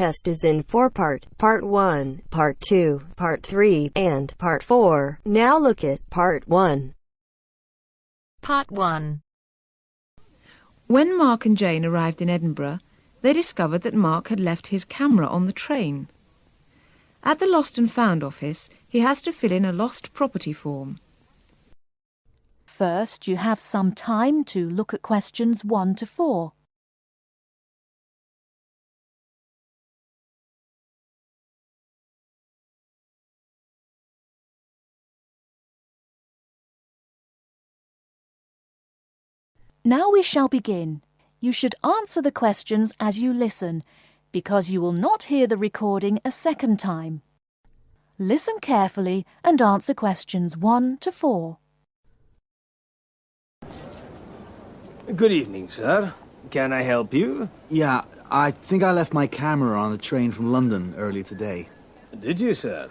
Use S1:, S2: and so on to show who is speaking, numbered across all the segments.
S1: test is in 4-part, Part 1, Part 2, Part 3, and Part 4. Now look at Part 1.
S2: Part 1.
S3: When Mark and Jane arrived in Edinburgh, they discovered that Mark had left his camera on the train. At the Lost and Found office, he has to fill in a lost property form.
S4: First, you have some time to look at questions 1 to 4. Now we shall begin. You should answer the questions as you listen, because you will not hear the recording a second time. Listen carefully and answer questions 1 to 4.
S5: Good evening, sir. Can I help you?
S6: Yeah, I think I left my camera on the train from London early today.
S5: Did you, sir?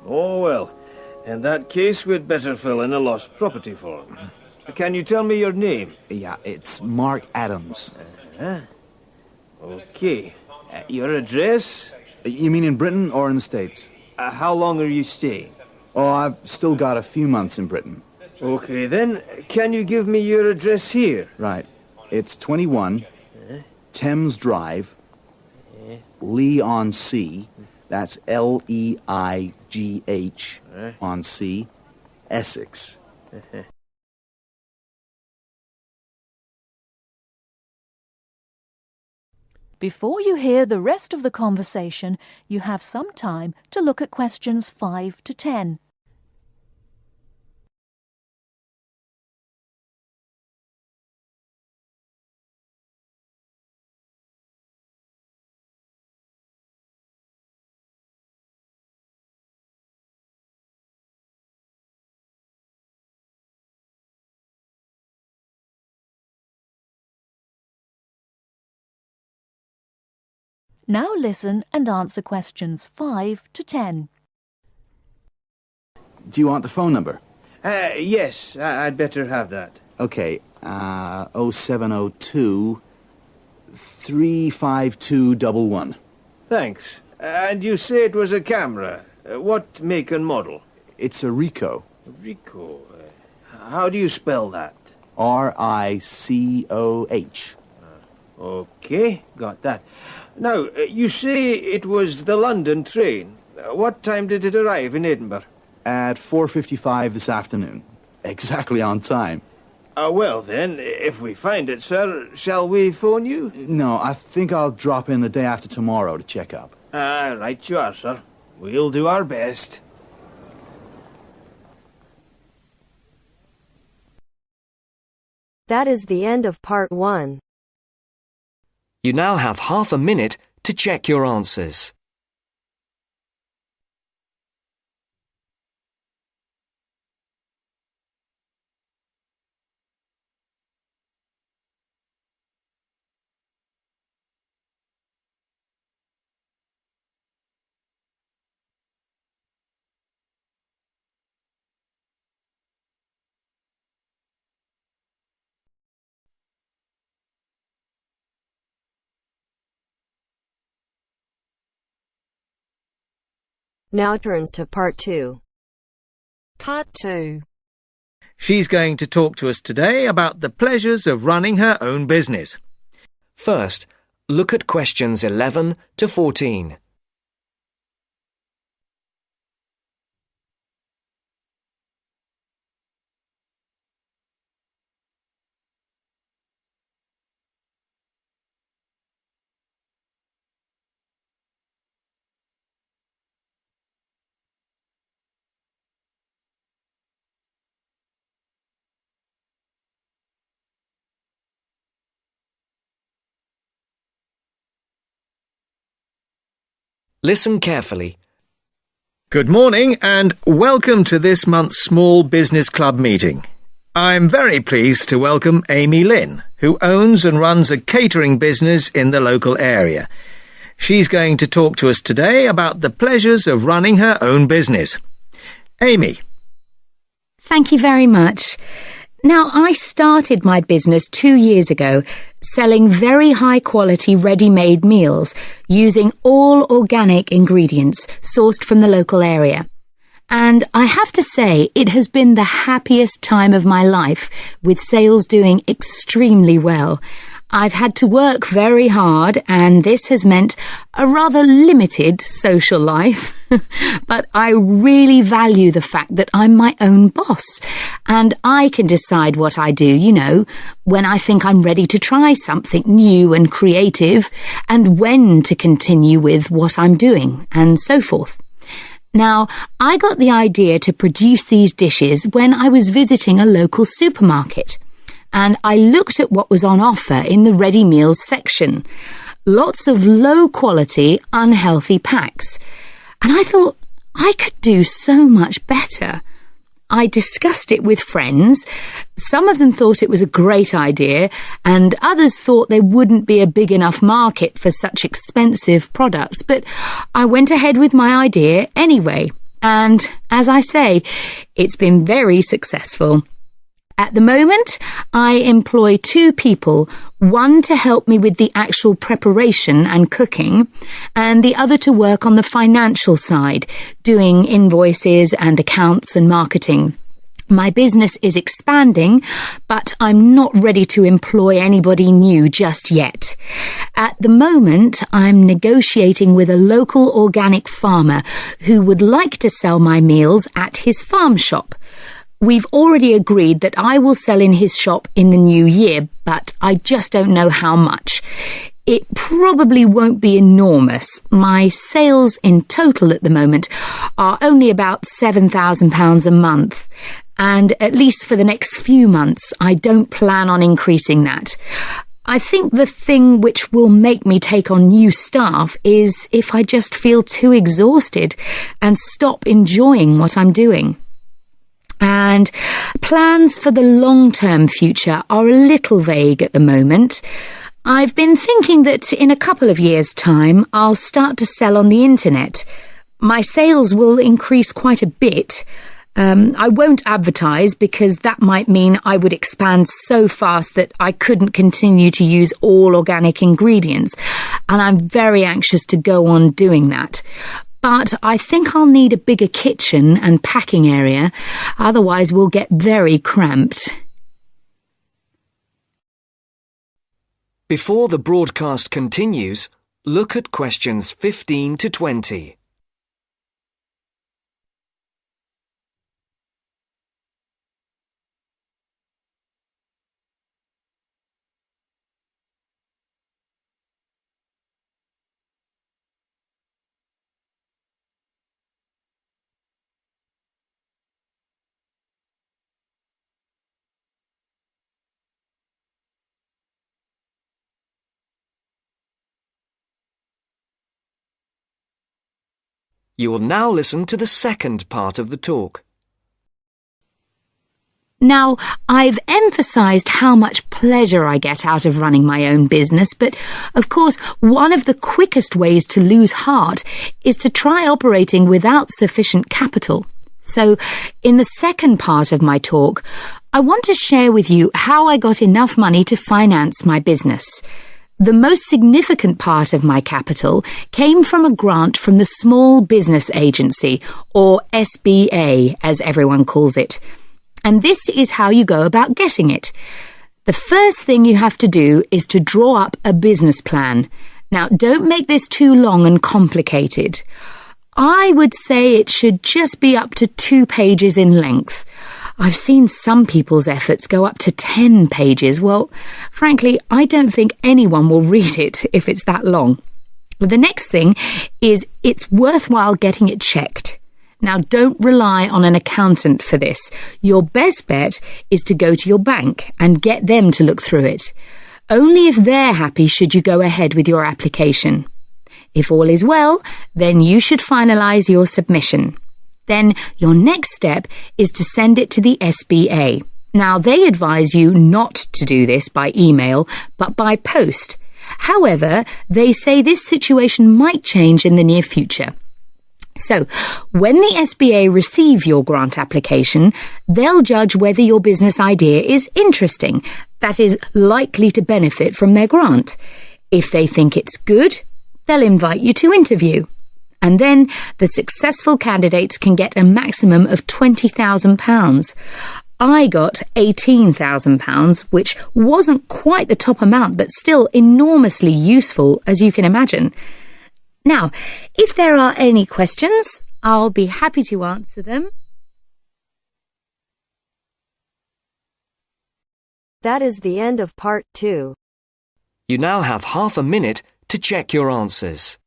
S5: Oh, well. In that case, we'd better fill in a lost property form. Can you tell me your name?
S6: Yeah, it's Mark Adams.
S5: Okay. Your address?
S6: You mean in Britain or in the States?
S5: How long are you staying?
S6: Oh, I've still got a few months in Britain.
S5: Okay, then, can you give me your address here?
S6: Right. It's 21 Thames Drive, Leigh-on-Sea. That's Leigh on Sea, Essex.
S4: Before you hear the rest of the conversation, you have some time to look at questions 5 to 10. Now listen and answer questions 5 to 10.
S6: Do you want the phone number?
S5: Yes, I'd better have that.
S6: Okay, 0702 35211.
S5: Thanks. And you say it was a camera. What make and model?
S6: It's a Ricoh.
S5: Ricoh. How do you spell that?
S6: Ricoh.
S5: Okay, got that. Now, you say it was the London train. What time did it arrive in Edinburgh?
S6: At 4:55 this afternoon. Exactly on time.
S5: Well then, if we find it, sir, shall we phone you?
S6: No, I think I'll drop in the day after tomorrow to check up.
S5: Right you are, sir. We'll do our best.
S1: That is the end of Part 1.
S7: You now have half a minute to check your answers.
S1: Now turns to Part 2.
S2: Part 2.
S8: She's going to talk to us today about the pleasures of running her own business.
S7: First, look at questions 11 to 14. Listen carefully.
S8: Good morning and welcome to this month's Small Business Club meeting. I'm very pleased to welcome Amy Lynn, who owns and runs a catering business in the local area. She's going to talk to us today about the pleasures of running her own business. Amy.
S9: Thank you very much. Now, I started my business 2 years ago, selling very high-quality ready-made meals using all organic ingredients sourced from the local area. And I have to say, it has been the happiest time of my life, with sales doing extremely well. I've had to work very hard, and this has meant a rather limited social life. But I really value the fact that I'm my own boss, and I can decide what I do, when I think I'm ready to try something new and creative, and when to continue with what I'm doing, and so forth. Now, I got the idea to produce these dishes when I was visiting a local supermarket, and I looked at what was on offer in the ready meals section. Lots of low-quality, unhealthy packs. And I thought, I could do so much better. I discussed it with friends. Some of them thought it was a great idea, and others thought there wouldn't be a big enough market for such expensive products. But I went ahead with my idea anyway. And as I say, it's been very successful. At the moment, I employ 2 people, one to help me with the actual preparation and cooking, and the other to work on the financial side, doing invoices and accounts and marketing. My business is expanding, but I'm not ready to employ anybody new just yet. At the moment, I'm negotiating with a local organic farmer who would like to sell my meals at his farm shop. We've already agreed that I will sell in his shop in the new year, but I just don't know how much. It probably won't be enormous. My sales in total at the moment are only about £7,000 a month, and at least for the next few months, I don't plan on increasing that. I think the thing which will make me take on new staff is if I just feel too exhausted and stop enjoying what I'm doing. And plans for the long-term future are a little vague at the moment. I've been thinking that in a couple of years' time, I'll start to sell on the internet. My sales will increase quite a bit. I won't advertise because that might mean I would expand so fast that I couldn't continue to use all organic ingredients, and I'm very anxious to go on doing that. But I think I'll need a bigger kitchen and packing area, otherwise we'll get very cramped.
S7: Before the broadcast continues, look at questions 15 to 20. You will now listen to the second part of the talk.
S9: Now, I've emphasised how much pleasure I get out of running my own business, but of course, one of the quickest ways to lose heart is to try operating without sufficient capital. So, in the second part of my talk, I want to share with you how I got enough money to finance my business. The most significant part of my capital came from a grant from the Small Business Agency, or SBA, as everyone calls it. And this is how you go about getting it. The first thing you have to do is to draw up a business plan. Now, don't make this too long and complicated. I would say it should just be up to 2 pages in length. I've seen some people's efforts go up to 10 pages. Well, frankly, I don't think anyone will read it if it's that long. The next thing is it's worthwhile getting it checked. Now, don't rely on an accountant for this. Your best bet is to go to your bank and get them to look through it. Only if they're happy should you go ahead with your application. If all is well, then you should finalise your submission. Then your next step is to send it to the SBA. Now, they advise you not to do this by email, but by post. However, they say this situation might change in the near future. So, when the SBA receive your grant application, they'll judge whether your business idea is interesting, that is, likely to benefit from their grant. If they think it's good, they'll invite you to interview. And then the successful candidates can get a maximum of £20,000. I got £18,000, which wasn't quite the top amount, but still enormously useful, as you can imagine. Now, if there are any questions, I'll be happy to answer them.
S1: That is the end of part 2.
S7: You now have half a minute to check your answers.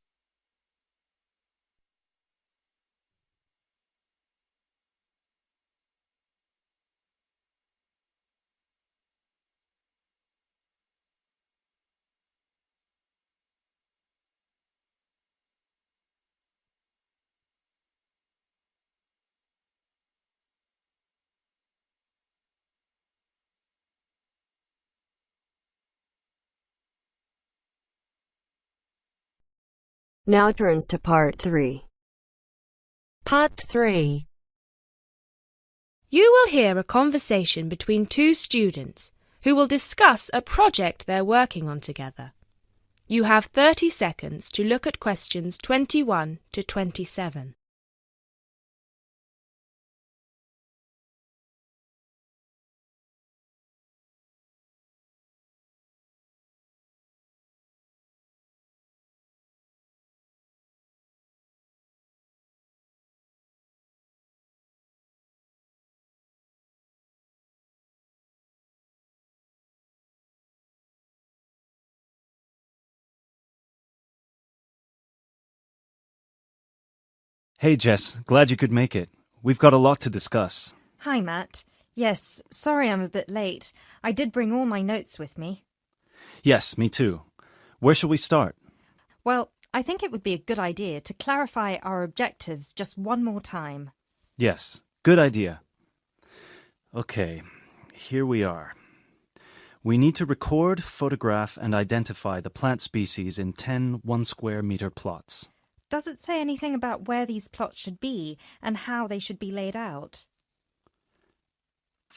S1: Now turns to part 3.
S2: Part 3.
S10: You will hear a conversation between two students who will discuss a project they're working on together. You have 30 seconds to look at questions 21 to 27.
S11: Hey Jess, glad you could make it. We've got a lot to discuss.
S12: Hi Matt. Yes, sorry I'm a bit late. I did bring all my notes with me.
S11: Yes, me too. Where shall we start?
S12: Well, I think it would be a good idea to clarify our objectives just one more time.
S11: Yes, good idea. Okay, here we are. We need to record, photograph, and identify the plant species in 10 1-square-meter plots.
S12: Does it say anything about where these plots should be and how they should be laid out?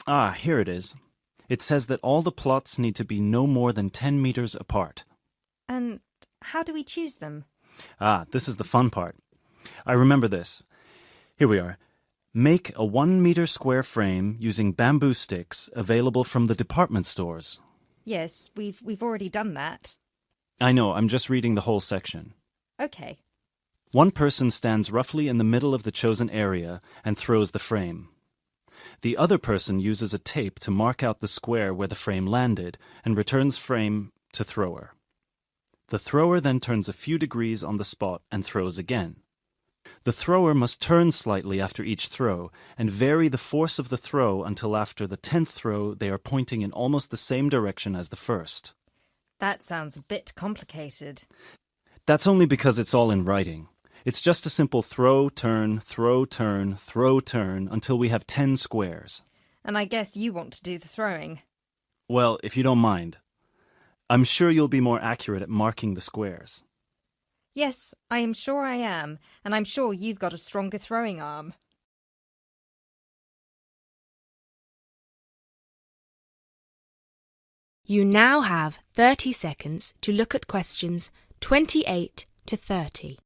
S11: Ah, here it is. It says that all the plots need to be no more than 10 meters apart.
S12: And how do we choose them?
S11: Ah, this is the fun part. I remember this. Here we are. Make a 1-meter square frame using bamboo sticks available from the department stores.
S12: Yes, we've already done that.
S11: I know, I'm just reading the whole section.
S12: Okay.
S11: One person stands roughly in the middle of the chosen area and throws the frame. The other person uses a tape to mark out the square where the frame landed and returns frame to thrower. The thrower then turns a few degrees on the spot and throws again. The thrower must turn slightly after each throw and vary the force of the throw until after the 10th throw they are pointing in almost the same direction as the first.
S12: That sounds a bit complicated.
S11: That's only because it's all in writing. It's just a simple throw, turn, throw, turn, throw, turn until we have 10 squares.
S12: And I guess you want to do the throwing.
S11: Well, if you don't mind. I'm sure you'll be more accurate at marking the squares.
S12: Yes, I am sure I am, and I'm sure you've got a stronger throwing arm.
S10: You now have 30 seconds to look at questions 28 to 30.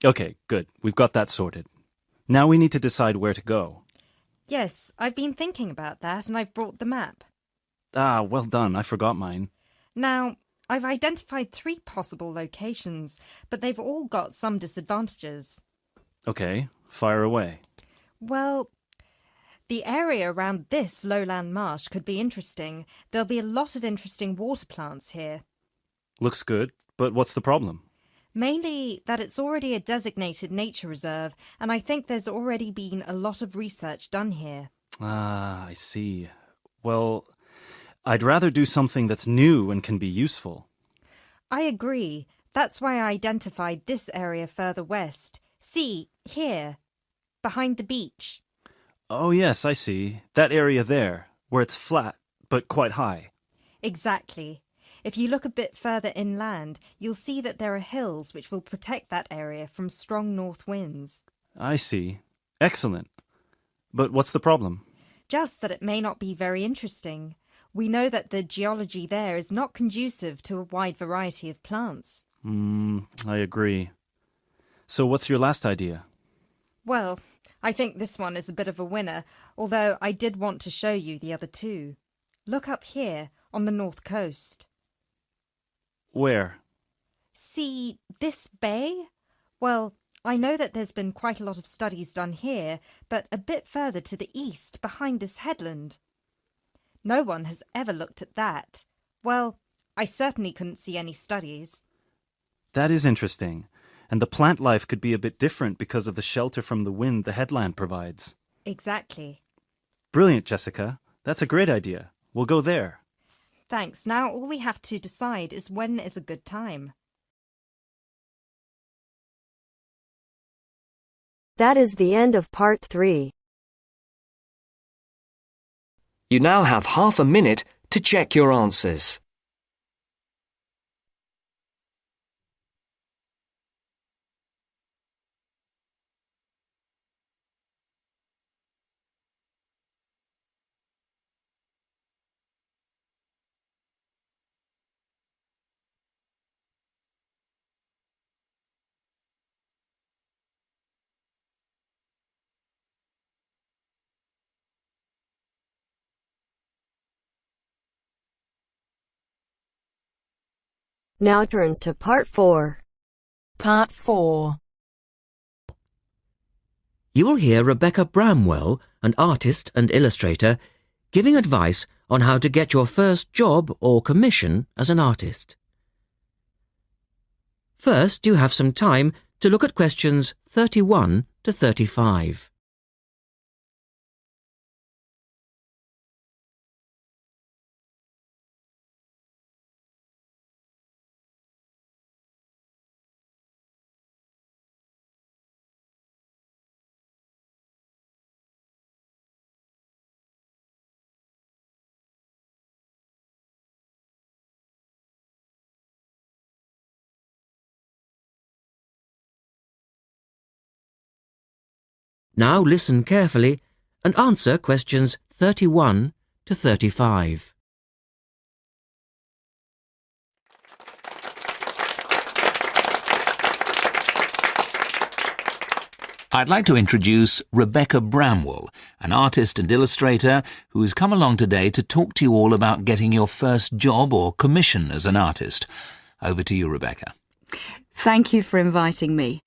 S11: Okay, good. We've got that sorted. Now we need to decide where to go.
S12: Yes, I've been thinking about that and I've brought the map.
S11: Ah, well done. I forgot mine.
S12: Now, I've identified 3 possible locations, but they've all got some disadvantages.
S11: Okay, fire away.
S12: Well, the area around this lowland marsh could be interesting. There'll be a lot of interesting water plants here.
S11: Looks good, but what's the problem?
S12: Mainly that it's already a designated nature reserve, and I think there's already been a lot of research done here.
S11: Ah, I see. Well, I'd rather do something that's new and can be useful.
S12: I agree. That's why I identified this area further west. See, here, behind the beach.
S11: Oh, yes, I see. That area there, where it's flat, but quite high.
S12: Exactly. If you look a bit further inland, you'll see that there are hills which will protect that area from strong north winds.
S11: I see. Excellent. But what's the problem?
S12: Just that it may not be very interesting. We know that the geology there is not conducive to a wide variety of plants.
S11: I agree. So what's your last idea?
S12: Well, I think this one is a bit of a winner, although I did want to show you the other two. Look up here, on the north coast.
S11: Where?
S12: See this bay? Well, I know that there's been quite a lot of studies done here, but a bit further to the east, behind this headland. No one has ever looked at that. Well, I certainly couldn't see any studies.
S11: That is interesting. And the plant life could be a bit different because of the shelter from the wind the headland provides.
S12: Exactly.
S11: Brilliant, Jessica. That's a great idea. We'll go there.
S12: Thanks. Now all we have to decide is when is a good time.
S1: That is the end of part 3.
S7: You now have half a minute to check your answers.
S1: Now turns to part 4.
S2: Part 4.
S13: You will hear Rebecca Bramwell, an artist and illustrator, giving advice on how to get your first job or commission as an artist. First, you have some time to look at questions 31 to 35. Now listen carefully and answer questions 31 to 35.
S14: I'd like to introduce Rebecca Bramwell, an artist and illustrator who's come along today to talk to you all about getting your first job or commission as an artist. Over to you, Rebecca.
S15: Thank you for inviting me.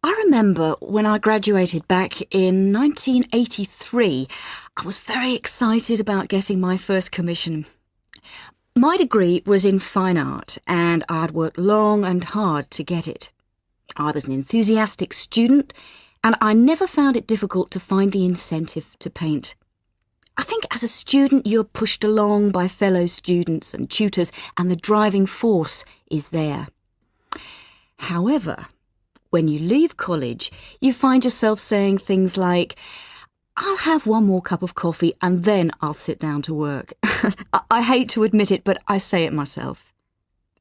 S15: I remember when I graduated back in 1983, I was very excited about getting my first commission. My degree was in fine art and I'd worked long and hard to get it. I was an enthusiastic student and I never found it difficult to find the incentive to paint. I think as a student you're pushed along by fellow students and tutors and the driving force is there. However, when you leave college, you find yourself saying things like, I'll have one more cup of coffee and then I'll sit down to work. I hate to admit it, but I say it myself.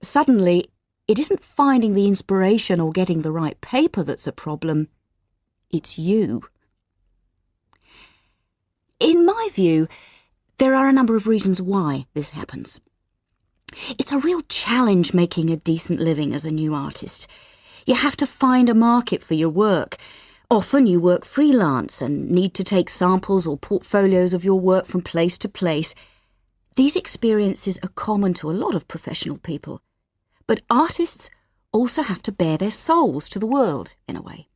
S15: Suddenly, it isn't finding the inspiration or getting the right paper that's a problem. It's you. In my view, there are a number of reasons why this happens. It's a real challenge making a decent living as a new artist. You have to find a market for your work. Often you work freelance and need to take samples or portfolios of your work from place to place. These experiences are common to a lot of professional people. But artists also have to bare their souls to the world, in a way.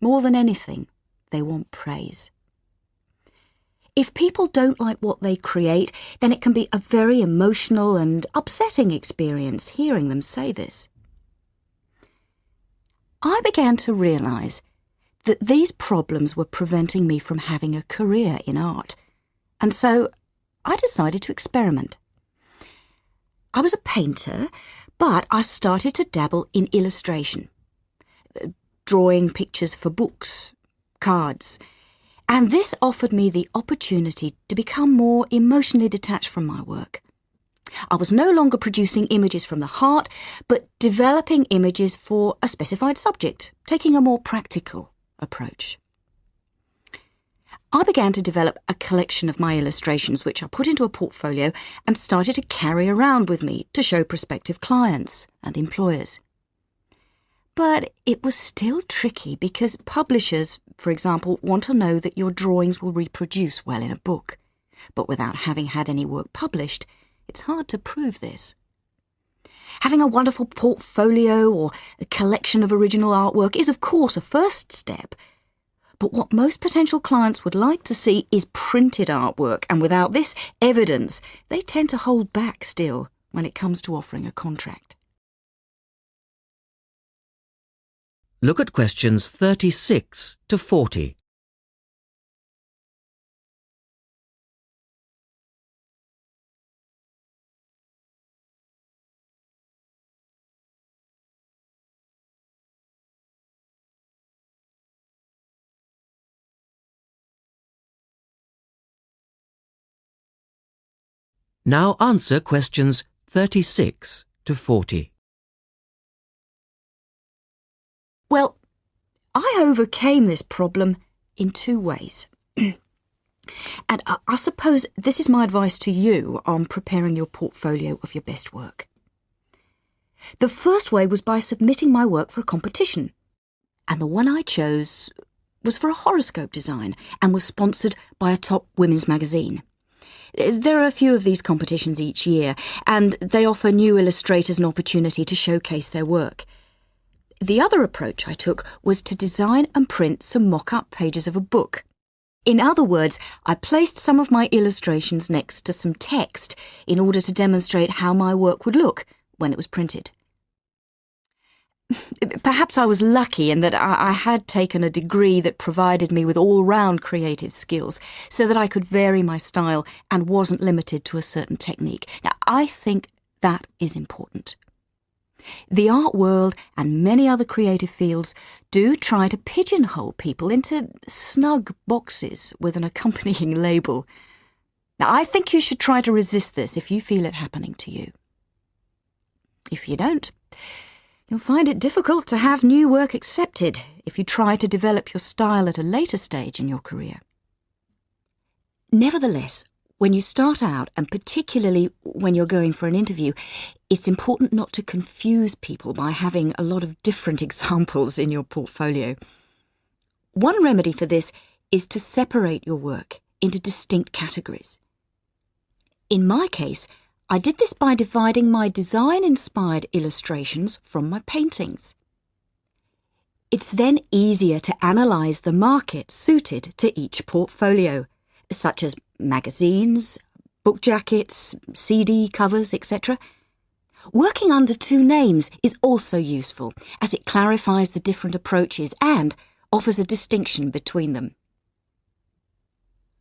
S15: More than anything, they want praise. If people don't like what they create, then it can be a very emotional and upsetting experience hearing them say this. I began to realise that these problems were preventing me from having a career in art, and so I decided to experiment. I was a painter, but I started to dabble in illustration, drawing pictures for books, cards, and this offered me the opportunity to become more emotionally detached from my work. I was no longer producing images from the heart, but developing images for a specified subject, taking a more practical approach. I began to develop a collection of my illustrations, which I put into a portfolio and started to carry around with me to show prospective clients and employers. But it was still tricky because publishers, for example, want to know that your drawings will reproduce well in a book. But without having had any work published, it's hard to prove this. Having a wonderful portfolio or a collection of original artwork is, of course, a first step. But what most potential clients would like to see is printed artwork, and without this evidence, they tend to hold back still when it comes to offering a contract.
S13: Look at questions 36 to 40. Now answer questions 36 to 40.
S15: Well, I overcame this problem in two ways. And I suppose this is my advice to you on preparing your portfolio of your best work. The first way was by submitting my work for a competition. And the one I chose was for a horoscope design and was sponsored by a top women's magazine. There are a few of these competitions each year, and they offer new illustrators an opportunity to showcase their work. The other approach I took was to design and print some mock-up pages of a book. In other words, I placed some of my illustrations next to some text in order to demonstrate how my work would look when it was printed. Perhaps I was lucky in that I had taken a degree that provided me with all-round creative skills so that I could vary my style and wasn't limited to a certain technique. Now, I think that is important. The art world and many other creative fields do try to pigeonhole people into snug boxes with an accompanying label. Now, I think you should try to resist this if you feel it happening to you. If you don't, you'll find it difficult to have new work accepted if you try to develop your style at a later stage in your career. Nevertheless, when you start out, and particularly when you're going for an interview, it's important not to confuse people by having a lot of different examples in your portfolio. One remedy for this is to separate your work into distinct categories. In my case, I did this by dividing my design-inspired illustrations from my paintings. It's then easier to analyse the market suited to each portfolio, such as magazines, book jackets, CD covers, etc. Working under two names is also useful, as it clarifies the different approaches and offers a distinction between them.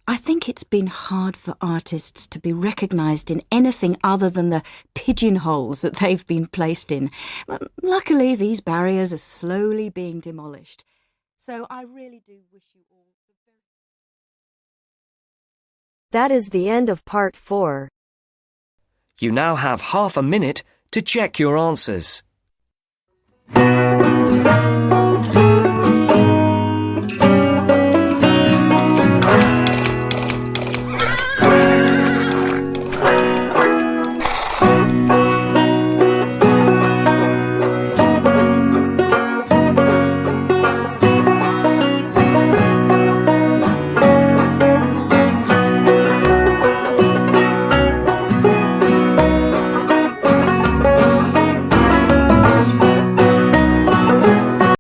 S15: I think it's been hard for artists to be recognised in anything other than the pigeonholes that they've been placed in. But luckily, these barriers are slowly being demolished. So I really do wish you all the very...
S1: That is the end of part 4.
S7: You now have half a minute to check your answers.